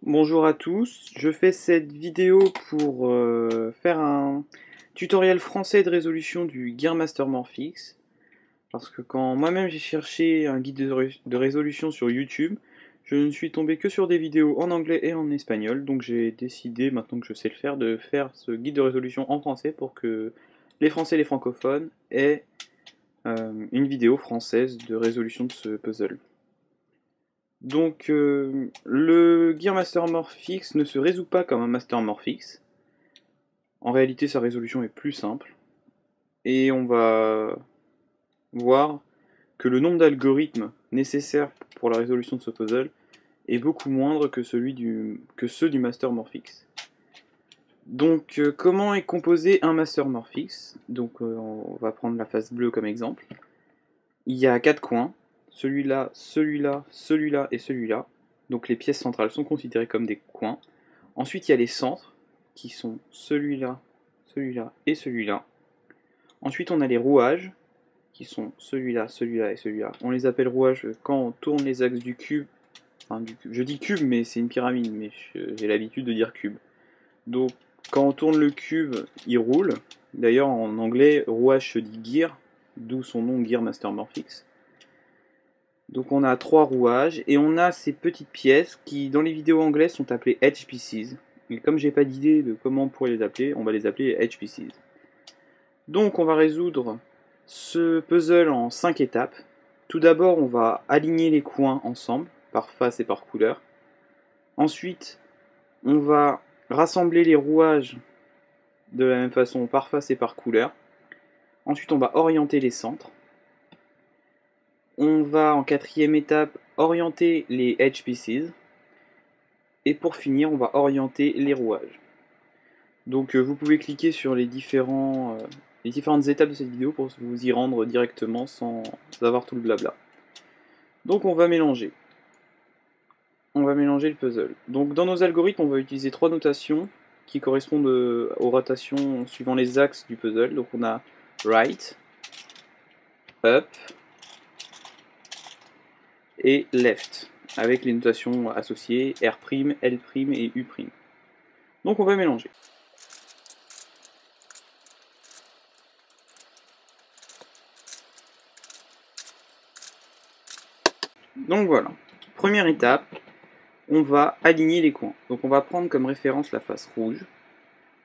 Bonjour à tous, je fais cette vidéo pour faire un tutoriel français de résolution du Gearmaster Morphix. Parce que quand moi-même j'ai cherché un guide de résolution sur YouTube, je ne suis tombé que sur des vidéos en anglais et en espagnol. Donc j'ai décidé, maintenant que je sais le faire, de faire ce guide de résolution en français pour que les Français et les francophones aient une vidéo française de résolution de ce puzzle. Donc le Gear Master Morphix ne se résout pas comme un Master Morphix. En réalité sa résolution est plus simple. Et on va voir que le nombre d'algorithmes nécessaires pour la résolution de ce puzzle est beaucoup moindre que ceux du Master Morphix. Donc comment est composé un Master Morphix? Donc on va prendre la face bleue comme exemple. Il y a 4 coins, celui-là, celui-là, celui-là et celui-là. Donc les pièces centrales sont considérées comme des coins. Ensuite, il y a les centres, qui sont celui-là, celui-là et celui-là. Ensuite, on a les rouages, qui sont celui-là, celui-là et celui-là. On les appelle rouages quand on tourne les axes du cube. Enfin, du cube. Je dis cube, mais c'est une pyramide, mais j'ai l'habitude de dire cube. Donc, quand on tourne le cube, il roule. D'ailleurs, en anglais, rouage se dit gear, d'où son nom Gear Master Morphix. Donc on a 3 rouages et on a ces petites pièces qui dans les vidéos anglaises sont appelées edge pieces. Et comme j'ai pas d'idée de comment on pourrait les appeler, on va les appeler edge pieces. Donc on va résoudre ce puzzle en 5 étapes. Tout d'abord on va aligner les coins ensemble, par face et par couleur. Ensuite on va rassembler les rouages de la même façon par face et par couleur. Ensuite on va orienter les centres. On va en quatrième étape orienter les edge pieces. Et pour finir, on va orienter les rouages. Donc vous pouvez cliquer sur les différentes étapes de cette vidéo pour vous y rendre directement sans avoir tout le blabla. Donc on va mélanger. On va mélanger le puzzle. Donc dans nos algorithmes, on va utiliser 3 notations qui correspondent aux rotations suivant les axes du puzzle. Donc on a right, up et left, avec les notations associées R', L' et U'. Donc on va mélanger. Donc voilà, première étape, on va aligner les coins. Donc on va prendre comme référence la face rouge.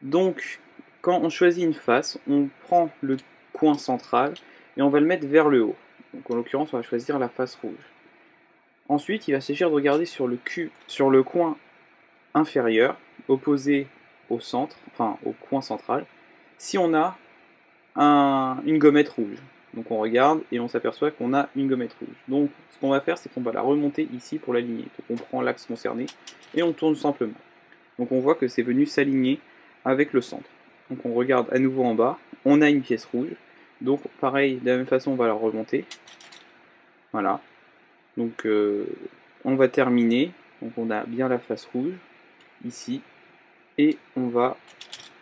Donc quand on choisit une face, on prend le coin central et on va le mettre vers le haut. Donc en l'occurrence, on va choisir la face rouge. Ensuite, il va s'agir de regarder sur le coin inférieur, opposé au centre, enfin au coin central, si on a une gommette rouge. Donc on regarde et on s'aperçoit qu'on a une gommette rouge. Donc ce qu'on va faire, c'est qu'on va la remonter ici pour l'aligner. Donc on prend l'axe concerné et on tourne simplement. Donc on voit que c'est venu s'aligner avec le centre. Donc on regarde à nouveau en bas, on a une pièce rouge. Donc pareil, de la même façon, on va la remonter. Voilà. Donc on va terminer. Donc on a bien la face rouge ici. Et on va...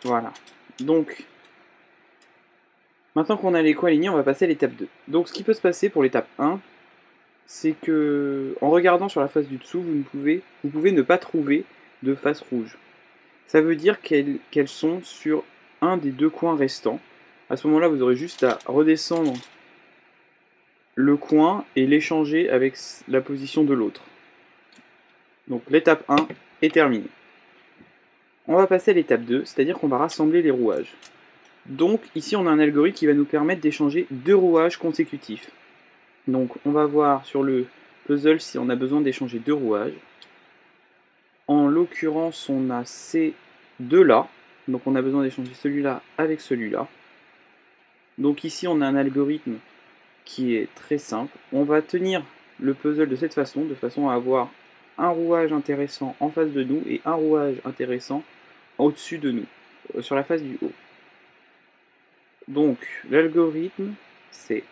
Voilà. Donc maintenant qu'on a les coins alignés, on va passer à l'étape 2. Donc ce qui peut se passer pour l'étape 1, c'est que en regardant sur la face du dessous, vous pouvez ne pas trouver de face rouge. Ça veut dire qu'elles sont sur un des 2 coins restants. À ce moment-là, vous aurez juste à redescendre le coin et l'échanger avec la position de l'autre. Donc l'étape 1 est terminée. On va passer à l'étape 2, c'est-à-dire qu'on va rassembler les rouages. Donc ici on a un algorithme qui va nous permettre d'échanger 2 rouages consécutifs. Donc on va voir sur le puzzle si on a besoin d'échanger 2 rouages. En l'occurrence on a ces deux-là, donc on a besoin d'échanger celui-là avec celui-là. Donc ici on a un algorithme qui est très simple. On va tenir le puzzle de façon à avoir un rouage intéressant en face de nous et un rouage intéressant au-dessus de nous, sur la face du haut. Donc l'algorithme c'est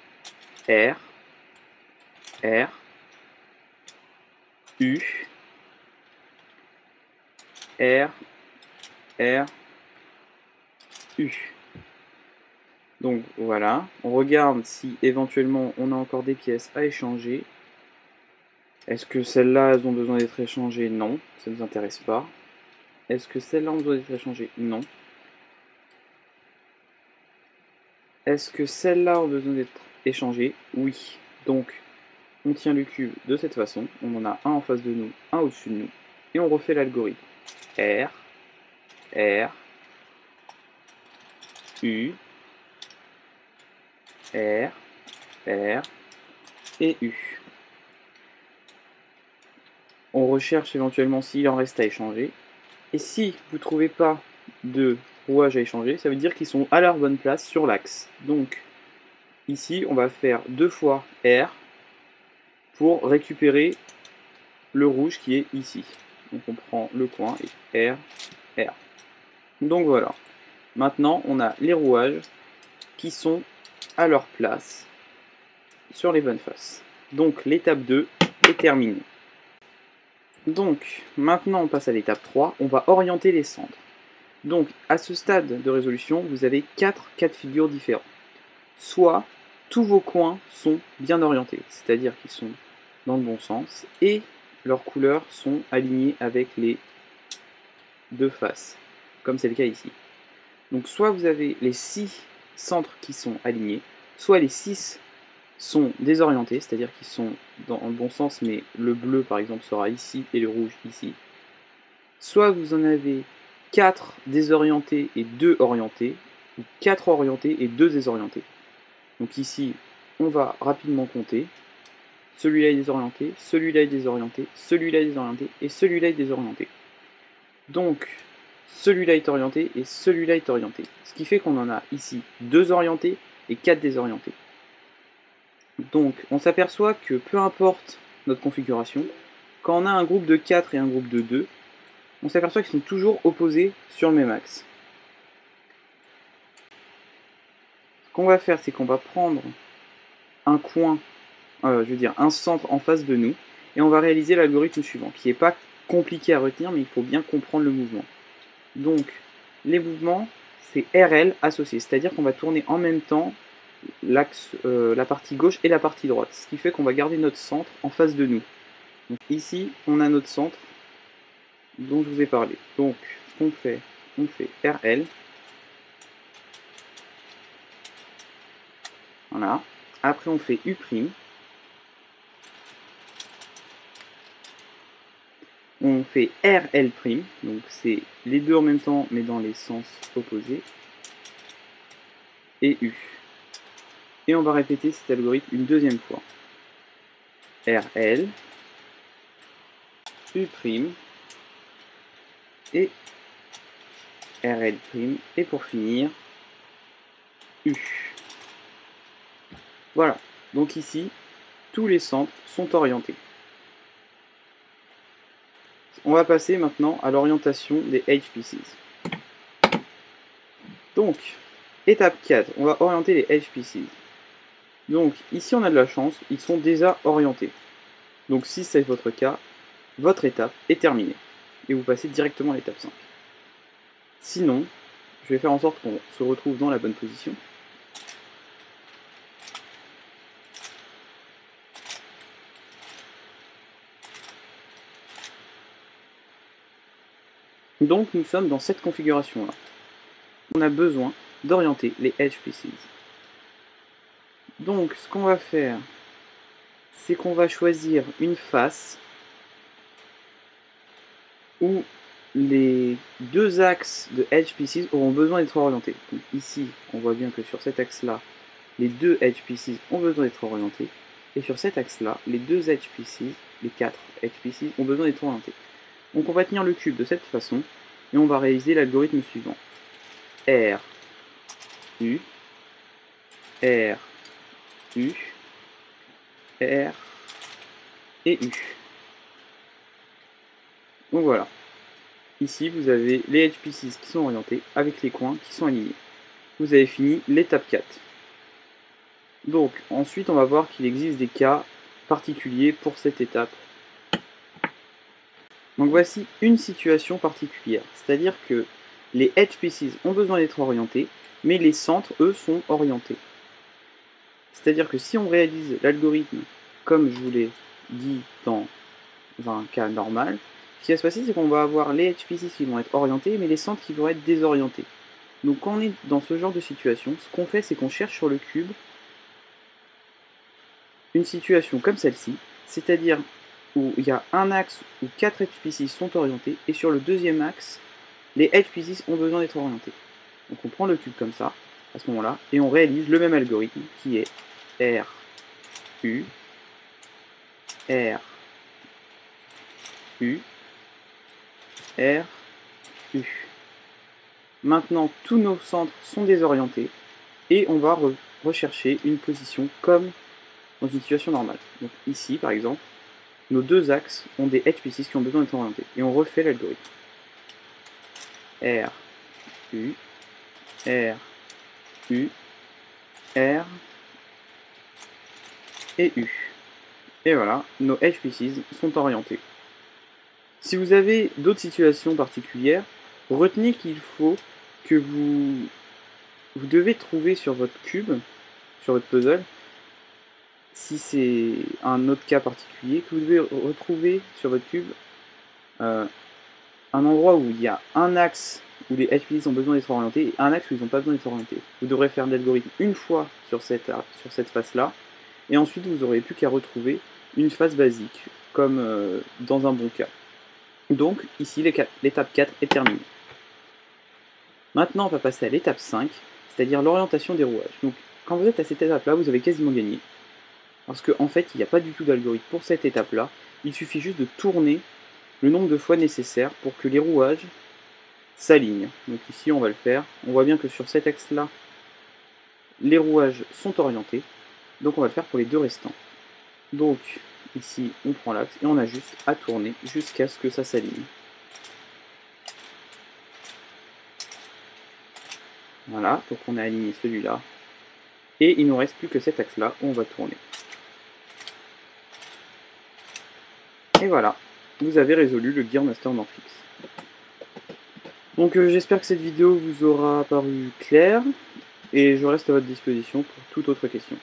R, R, U, R, R, U. Donc voilà, on regarde si éventuellement on a encore des pièces à échanger. Est-ce que celles-là, elles ont besoin d'être échangées? Non, ça ne nous intéresse pas. Est-ce que celles-là ont besoin d'être échangées? Non. Est-ce que celles-là ont besoin d'être échangées? Oui. Donc, on tient le cube de cette façon. On en a un en face de nous, un au-dessus de nous. Et on refait l'algorithme. R, R, U, R, R et U. On recherche éventuellement s'il en reste à échanger. Et si vous ne trouvez pas de rouage à échanger, ça veut dire qu'ils sont à leur bonne place sur l'axe. Donc, ici, on va faire 2 fois R pour récupérer le rouge qui est ici. Donc on prend le coin et R, R. Donc voilà. Maintenant, on a les rouages qui sont à leur place sur les bonnes faces. Donc l'étape 2 est terminée. Donc maintenant on passe à l'étape 3, on va orienter les centres. Donc à ce stade de résolution, vous avez 4 cas de figure différents. Soit tous vos coins sont bien orientés, c'est-à-dire qu'ils sont dans le bon sens, et leurs couleurs sont alignées avec les deux faces, comme c'est le cas ici. Donc soit vous avez les 6 centres qui sont alignés, soit les 6 sont désorientés, c'est-à-dire qu'ils sont dans le bon sens, mais le bleu par exemple sera ici et le rouge ici. Soit vous en avez 4 désorientés et 2 orientés, ou 4 orientés et 2 désorientés. Donc ici, on va rapidement compter. Celui-là est désorienté, celui-là est désorienté, celui-là est désorienté et celui-là est désorienté. Donc, celui-là est orienté et celui-là est orienté. Ce qui fait qu'on en a ici 2 orientés et 4 désorientés. Donc, on s'aperçoit que peu importe notre configuration, quand on a un groupe de 4 et un groupe de 2, on s'aperçoit qu'ils sont toujours opposés sur le même axe. Ce qu'on va faire, c'est qu'on va prendre un coin, un centre en face de nous, et on va réaliser l'algorithme suivant, qui n'est pas compliqué à retenir, mais il faut bien comprendre le mouvement. Donc, les mouvements, c'est RL associé, c'est-à-dire qu'on va tourner en même temps l'axe, la partie gauche et la partie droite, ce qui fait qu'on va garder notre centre en face de nous. Donc ici, on a notre centre dont je vous ai parlé. Donc, ce qu'on fait, on fait RL. Voilà. Après, on fait U'. On fait RL', donc c'est les deux en même temps, mais dans les sens opposés. Et U. Et on va répéter cet algorithme une deuxième fois. RL, U', et RL', et pour finir, U. Voilà, donc ici, tous les centres sont orientés. On va passer maintenant à l'orientation des HPCs. Donc, étape 4, on va orienter les HPCs. Donc, ici on a de la chance, ils sont déjà orientés. Donc si c'est votre cas, votre étape est terminée. Et vous passez directement à l'étape 5. Sinon, je vais faire en sorte qu'on se retrouve dans la bonne position. Donc nous sommes dans cette configuration-là. On a besoin d'orienter les HPCs. Donc ce qu'on va faire, c'est qu'on va choisir une face où les deux axes de HPCs auront besoin d'être orientés. Donc ici, on voit bien que sur cet axe-là, les deux HPCs ont besoin d'être orientés. Et sur cet axe-là, les deux HPCs, les 4 HPCs, ont besoin d'être orientés. Donc on va tenir le cube de cette façon, et on va réaliser l'algorithme suivant. R, U, R, U, R et U. Donc voilà. Ici, vous avez les HPCs qui sont orientés avec les coins qui sont alignés. Vous avez fini l'étape 4. Donc, ensuite, on va voir qu'il existe des cas particuliers pour cette étape. Donc voici une situation particulière, c'est-à-dire que les HPCs ont besoin d'être orientés, mais les centres, eux, sont orientés. C'est-à-dire que si on réalise l'algorithme comme je vous l'ai dit dans dans un cas normal, ce qui va se passer, c'est qu'on va avoir les edge pieces qui vont être orientés, mais les centres qui vont être désorientés. Donc quand on est dans ce genre de situation, ce qu'on fait, c'est qu'on cherche sur le cube une situation comme celle-ci, c'est-à-dire où il y a un axe où 4 edge pieces sont orientés, et sur le deuxième axe, les edge pieces ont besoin d'être orientés. Donc on prend le cube comme ça, à ce moment-là, et on réalise le même algorithme qui est R, U, R, U, R, U. Maintenant, tous nos centres sont désorientés, et on va rechercher une position comme dans une situation normale. Donc ici, par exemple, nos deux axes ont des edge pieces qui ont besoin d'être orientés, et on refait l'algorithme. R, U, R, U, R, et U. Et voilà, nos edge pieces sont orientés. Si vous avez d'autres situations particulières, retenez qu'il faut que vous devez trouver sur votre cube, sur votre puzzle, si c'est un autre cas particulier, que vous devez retrouver sur votre cube un endroit où il y a un axe où les edge pieces ont besoin d'être orientés et un axe où ils n'ont pas besoin d'être orientés. Vous devrez faire l'algorithme une fois sur cette face-là, et ensuite vous n'aurez plus qu'à retrouver une face basique, comme dans un bon cas. Donc ici l'étape 4 est terminée. Maintenant on va passer à l'étape 5, c'est-à-dire l'orientation des rouages. Donc quand vous êtes à cette étape-là, vous avez quasiment gagné. Parce qu'en fait, il n'y a pas du tout d'algorithme pour cette étape-là. Il suffit juste de tourner le nombre de fois nécessaire pour que les rouages s'alignent. Donc ici, on va le faire. On voit bien que sur cet axe-là, les rouages sont orientés. Donc on va le faire pour les deux restants. Donc ici, on prend l'axe et on a juste à tourner jusqu'à ce que ça s'aligne. Voilà, donc on a aligné celui-là. Et il ne nous reste plus que cet axe-là où on va tourner. Et voilà, vous avez résolu le GearMaster Morphix. Donc j'espère que cette vidéo vous aura paru claire, et je reste à votre disposition pour toute autre question.